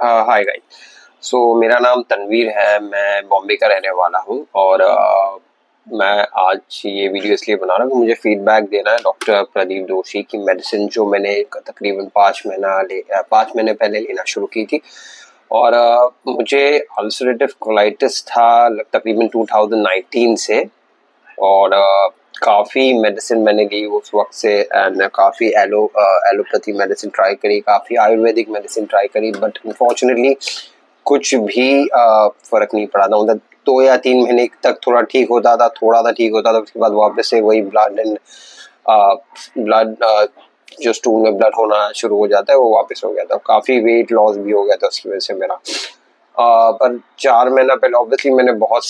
Hi guys. मेरा नाम तनवीर है, मैं बॉम्बे का रहने वाला हूँ और मैं आज ये वीडियो इसलिए बना रहा हूँ कि मुझे फीडबैक देना है डॉक्टर प्रदीप जोशी की मेडिसिन जो मैंने तकरीबन 5 महीने पहले लेना शुरू की थी। और मुझे अल्सरेटिव कोलाइटिस था तकरीबन 2019 से। और काफ़ी मेडिसिन मैंने ली उस वक्त से एंड काफ़ी एलोपैथी मेडिसिन ट्राई करी, काफ़ी आयुर्वेदिक मेडिसिन ट्राई करी, बट अनफॉर्चुनेटली कुछ भी फ़र्क नहीं पड़ा था। मतलब 2 या 3 महीने तक थोड़ा ठीक होता था, उसके बाद वापस से वही ब्लड जो स्टूल में ब्लड होना शुरू हो जाता है वो वापस हो गया था। काफ़ी वेट लॉस भी हो गया था उसकी वजह से मेरा। पर 4 महीना पहले ऑब्वियसली मैंने बहुत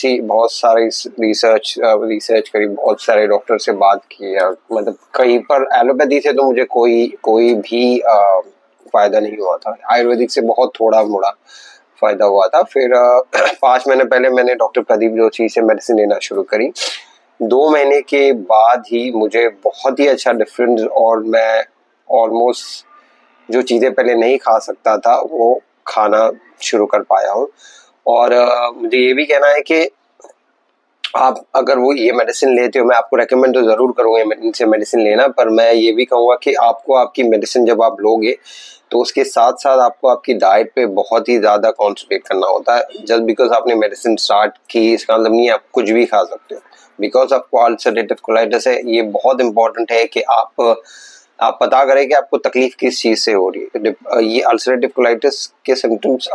सारी रिसर्च करी, बहुत सारे डॉक्टर से बात की। मतलब कहीं पर एलोपैथी से तो मुझे कोई भी फायदा नहीं हुआ था, आयुर्वेदिक से बहुत थोड़ा मोड़ा फायदा हुआ था। फिर 5 महीने पहले मैंने डॉक्टर प्रदीप जोशी से मेडिसिन लेना शुरू करी। 2 महीने के बाद ही मुझे बहुत ही अच्छा डिफरेंस, और मैं ऑलमोस्ट जो चीज़ें पहले नहीं खा सकता था वो खाना शुरू कर पाया हूँ। और मुझे ये भी कहना है कि आप अगर वो ये मेडिसिन लेते हो, मैं आपको रेकमेंड तो ज़रूर करूँगा इनसे मेडिसिन लेना, पर मैं ये भी कहूँगा कि आपको आपकी मेडिसिन जब आप लोगे तो उसके साथ साथ आपको आपकी डाइट पे बहुत ही ज़्यादा कॉन्सेंट्रेट करना होता है। जस्ट बिकॉज आपने मेडिसिन स्टार्ट की इसका मतलब नहीं है आप कुछ भी खा सकते हो। बिकॉज आपको अल्सरेटिव कोलाइटिस है, ये बहुत इंपॉर्टेंट है कि आप पता करें कि आपको तकलीफ किस चीज़ से हो रही है। ये अल्सरेटिव कोलाइटिस के सिम्टम्स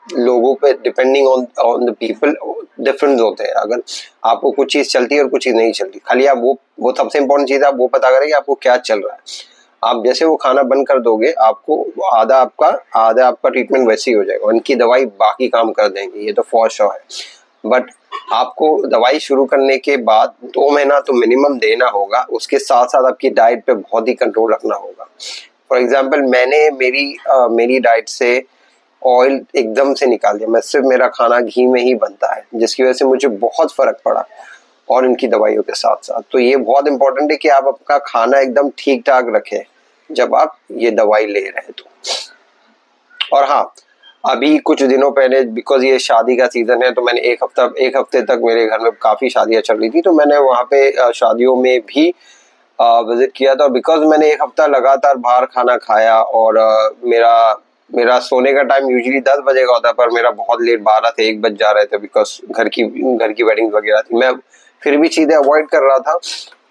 लोगों पे depending on the people difference होते हैं। अगर आपको कुछ चीज़ चलती है और कुछ चीज़ नहीं चलती, खाली आप वो सबसे इंपॉर्टेंट चीज़ है आप वो पता करें कि आपको क्या चल रहा है। आप जैसे वो खाना बंद कर दोगे, आपको आधा आपका ट्रीटमेंट वैसे ही हो जाएगा, उनकी दवाई बाकी काम कर देंगे, ये तो फॉर श्योर है। बट आपको दवाई शुरू करने के बाद 2 महीना तो मिनिमम देना होगा, उसके साथ साथ आपकी डाइट पे बहुत ही कंट्रोल रखना होगा। फॉर एग्जाम्पल मैंने मेरी डाइट से ऑयल एकदम से निकाल दिया, मैं सिर्फ मेरा खाना घी में ही बनता है, जिसकी वजह से मुझे बहुत फर्क पड़ा और इनकी दवाइयों के साथ साथ। तो ये बहुत इंपॉर्टेंट है कि आप आपका खाना एकदम ठीक ठाक रखें जब आप ये दवाई ले रहे हैं तो। और हाँ, अभी कुछ दिनों पहले बिकॉज ये शादी का सीजन है तो मैंने एक हफ्ते तक मेरे घर में काफ़ी शादियाँ चल रही थी, तो मैंने वहाँ पे शादियों में भी विजिट किया था। बिकॉज मैंने एक हफ्ता लगातार बाहर खाना खाया और मेरा सोने का टाइम यूजुअली 10 बजे का होता है, पर मेरा बहुत लेट 12 से 1 बज जा रहे थे बिकॉज घर की वेडिंग वगैरह थी। मैं फिर भी चीज़ें अवॉइड कर रहा था,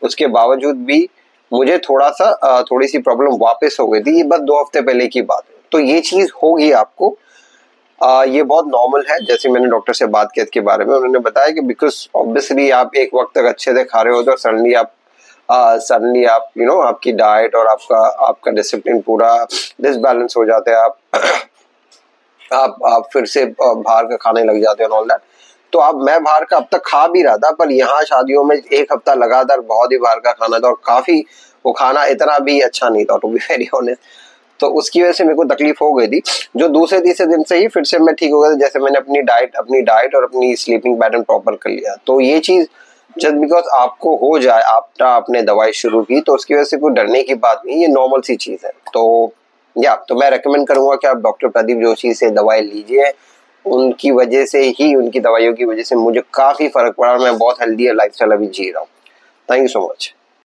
उसके बावजूद भी मुझे थोड़ी सी प्रॉब्लम वापस हो गई थी। ये बस 2 हफ्ते पहले की बात है, तो ये चीज़ होगी आपको। ये बहुत नॉर्मल है। जैसे मैंने डॉक्टर से बात की इसके बारे में, उन्होंने बताया कि बिकॉज ऑब्वियसली आप एक वक्त तक अच्छे से खा रहे हो तो सडनली आप आपकी डाइट और आपका डिसिप्लिन पूरा डिसबैलेंस हो जाता है। आप फिर से बाहर का खाने लग जाते हो ऑल दैट। तो मैं बाहर का अब तक खा भी रहा था, पर यहाँ शादियों में 1 हफ्ता लगातार बहुत ही बाहर का खाना था और काफी वो खाना इतना भी अच्छा नहीं था, टू बी वेरी ऑनेस्ट। तो उसकी वजह से मेरे को तकलीफ हो गई थी, जो दूसरे तीसरे दिन से ही फिर से मैं ठीक हो गया था। जैसे मैंने अपनी डाइट और अपनी स्लीपिंग पैटर्न प्रॉपर कर लिया। तो ये चीज जस्ट बिकॉज आपको हो जाए, आपने दवाई शुरू की, तो उसकी वजह से कोई डरने की बात नहीं, ये नॉर्मल सी चीज है। तो मैं रेकमेंड करूंगा कि आप डॉक्टर प्रदीप जोशी से दवाई लीजिए। उनकी वजह से ही, उनकी दवाइयों की वजह से मुझे काफी फर्क पड़ा और मैं बहुत हेल्दी लाइफस्टाइल अभी जी रहा हूँ। Thank you so much.